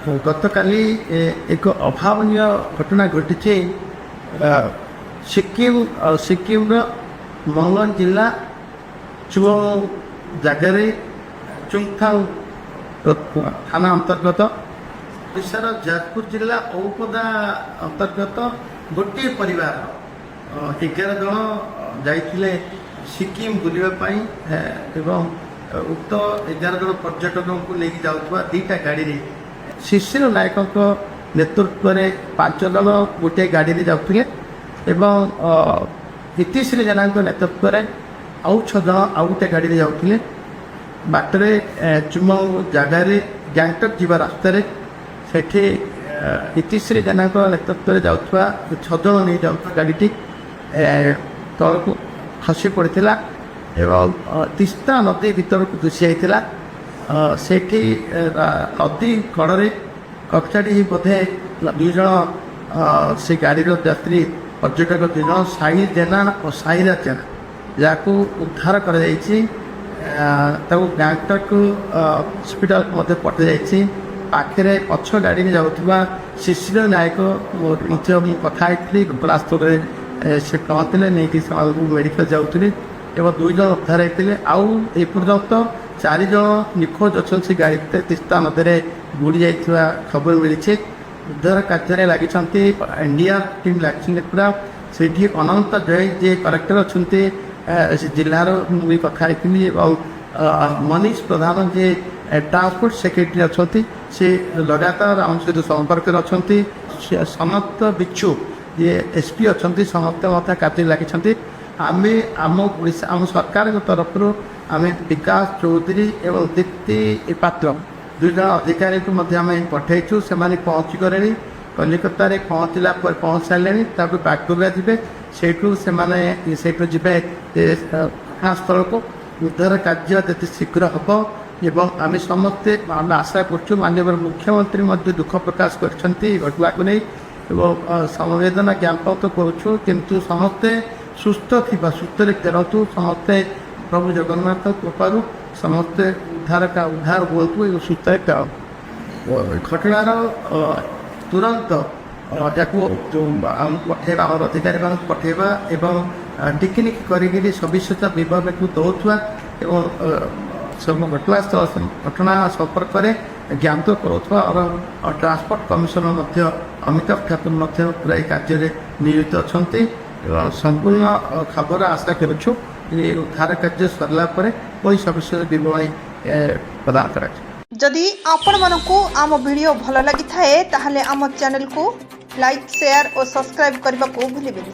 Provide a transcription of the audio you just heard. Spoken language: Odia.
ଗତକାଲି ଏକ ଅଭାବନୀୟ ଘଟଣା ଘଟିଛି ସିକ୍କିମର ମଙ୍ଗନ ଜିଲ୍ଲା ଚୁଅ ଜାଗାରେ ଚୁଙ୍ଗଥାଙ୍ଗ ଥାନା ଅନ୍ତର୍ଗତ ଓଡ଼ିଶାର ଯାଜପୁର ଜିଲ୍ଲା ଔପଦା ଅନ୍ତର୍ଗତ ଗୋଟିଏ ପରିବାର 11 ଜଣ ଯାଇଥିଲେ ସିକ୍କିମ ବୁଲିବା ପାଇଁ ଏବଂ ଉକ୍ତ 11 ଜଣ ପର୍ଯ୍ୟଟକଙ୍କୁ ନେଇକି ଯାଉଥିବା ଦୁଇଟା ଗାଡ଼ିରେ ଶିଶିର ନାୟକଙ୍କ ନେତୃତ୍ୱରେ 5 ଜଣ ଗୋଟିଏ ଗାଡ଼ିରେ ଯାଉଥିଲେ ଏବଂ ଇତିଶ୍ରୀ ଜେନାଙ୍କ ନେତୃତ୍ୱରେ ଆଉ 6 ଜଣ ଆଉ ଗୋଟେ ଗାଡ଼ିରେ ଯାଉଥିଲେ। ବାଟରେ ଚୁମଙ୍ଗ ଜାଗାରେ ଗ୍ୟାଙ୍ଗଟକ୍ ଯିବା ରାସ୍ତାରେ ସେଠି ଇତିଶ୍ରୀ ଜେନାଙ୍କ ନେତୃତ୍ୱରେ ଯାଉଥିବା 6 ଜଣ ନେଇ ଯାଉଥିବା ଗାଡ଼ିଟି ତଳକୁ ଖସି ପଡ଼ିଥିଲା ଏବଂ ତିସ୍ତା ନଦୀ ଭିତରକୁ ଦୁସି ଯାଇଥିଲା। ସେଠି ନଦୀ କଡ଼ରେ କଚାଡ଼ି ବୋଧେ 2 ଜଣ ସେ ଗାଡ଼ିର ଯାତ୍ରୀ ପର୍ଯ୍ୟଟକ 2 ଜଣ ସାହିର ଜେନା ଓ ସାହିରା ଜେନା ଯାହାକୁ ଉଦ୍ଧାର କରାଯାଇଛି। ତାକୁ ଗ୍ୟାଙ୍ଗଟକ୍ ହସ୍ପିଟାଲ ମଧ୍ୟ ପଠାଯାଇଛି। ପାଖରେ ପଛ ଗାଡ଼ିରେ ଯାଉଥିବା ଶିଶିର ନାୟକ ମଧ୍ୟ ମୁଁ କଥା ହେଇଥିଲି ଘଟଣାସ୍ଥଳରେ ସେ ପହଞ୍ଚିଲେ ନେଇକି ସେମାନଙ୍କୁ ମେଡ଼ିକାଲ ଯାଉଥିଲେ ଏବଂ 2 ଜଣ ଉଦ୍ଧାର ହେଇଥିଲେ। ଆଉ ଏ ପର୍ଯ୍ୟନ୍ତ 4 ଜଣ ନିଖୋଜ ଅଛନ୍ତି। ସେ ଗାଡ଼ି ଭିତରେ ତିସ୍ତା ନଦୀରେ ବୁଡ଼ି ଯାଇଥିବା ଖବର ମିଳିଛି। ଉଦ୍ଧାର କାର୍ଯ୍ୟରେ ଲାଗିଛନ୍ତି ଇଣ୍ଡିଆ ଟିମ୍ ଲାଗିଛନ୍ତି ପୁରା। ସେଇଠି ଅନନ୍ତ ଜୟ ଯିଏ କଲେକ୍ଟର ଅଛନ୍ତି ଜିଲ୍ଲାର ମୁଁ ବି କଥା ହେଇଥିଲି ଏବଂ ମନୀଷ ପ୍ରଧାନ ଯିଏ ଟ୍ରାନ୍ସପୋର୍ଟ ସେକ୍ରେଟାରୀ ଅଛନ୍ତି ସେ ଲଗାତାର ଆମ ସହିତ ସମ୍ପର୍କରେ ଅଛନ୍ତି। ସମସ୍ତ ବିଚ୍ଛୁ ଯିଏ SP ଅଛନ୍ତି ସମସ୍ତେ ମଧ୍ୟ କାର୍ଯ୍ୟରେ ଲାଗିଛନ୍ତି। ଆମେ ଆମ ଓଡ଼ିଶା ଆମ ସରକାରଙ୍କ ତରଫରୁ ଆମେ ବିକାଶ ଚୌଧୁରୀ ଏବଂ ଦୀପ୍ତି ପାତ୍ର 2 ଜଣ ଅଧିକାରୀଙ୍କୁ ମଧ୍ୟ ଆମେ ପଠାଇଛୁ। ସେମାନେ ପହଞ୍ଚି ଗଲେଣି, କଲିକତାରେ ପହଞ୍ଚିଲା ପରେ ପହଞ୍ଚି ସାରିଲେଣି। ତାପରେ ବାଗଡୋଗରା ଯିବେ, ସେଇଠୁ ସେମାନେ ସେଇଠୁ ଯିବେ ଘଟଣାସ୍ଥଳକୁ। ଉଦ୍ଧାର କାର୍ଯ୍ୟ ଯେତେ ଶୀଘ୍ର ହେବ ଏବଂ ଆମେ ସମସ୍ତେ ଆମେ ଆଶା କରୁଛୁ ମାନ୍ୟବର ମୁଖ୍ୟମନ୍ତ୍ରୀ ମଧ୍ୟ ଦୁଃଖ ପ୍ରକାଶ କରିଛନ୍ତି ଏହି ଘଟଣାକୁ ନେଇ ଏବଂ ସମବେଦନା ଜ୍ଞାପନ କରୁଛୁ। କିନ୍ତୁ ସମସ୍ତେ ସୁସ୍ଥ ସୁସ୍ଥରେ ଫେରନ୍ତୁ। ସମସ୍ତେ ପ୍ରଭୁ ଜଗନ୍ନାଥ କୃପାରୁ ସମସ୍ତେ ଉଦ୍ଧାର ହୁଅନ୍ତୁ ଏବଂ ସୁସ୍ଥରେ ଫେରନ୍ତୁ। ଘଟଣାର ତୁରନ୍ତ ତାକୁ ପଠାଇବା ଆମର ଅଧିକାରୀମାନଙ୍କୁ ପଠାଇବା ଏବଂ ଟିକିନିକି କରିକିରି ସବିଶେଷ ବିଭାଗକୁ ଦେଉଥିବା ଏବଂ ଘଟଣା ସମ୍ପର୍କରେ ଜ୍ଞାତ କରୁଥିବା ଟ୍ରାନ୍ସପୋର୍ଟ କମିଶନର ମଧ୍ୟ ଅମିତାଭ ଠାକୁର ମଧ୍ୟ ପୁରା ଏହି କାର୍ଯ୍ୟରେ ନିୟୋଜିତ ଅଛନ୍ତି ଏବଂ ସମ୍ପୂର୍ଣ୍ଣ ଖବର ଆଶା କରୁଛୁ ଉଦ୍ଧାର କାର୍ଯ୍ୟ ସରିଲା ପରେ ওই ସବିଶେଷ ବିବରଣୀ ପ୍ରଦାନ କରାଯିବ। ଯଦି ଆପଣମାନଙ୍କୁ ଆମ ଭିଡ଼ିଓ ଭଲ ଲାଗିଥାଏ ତାହେଲେ ଆମ ଚ୍ୟାନେଲକୁ ଲାଇକ୍, ସେୟାର ଓ ସବସ୍କ୍ରାଇବ୍ କରିବାକୁ ଭୁଲିବେନି।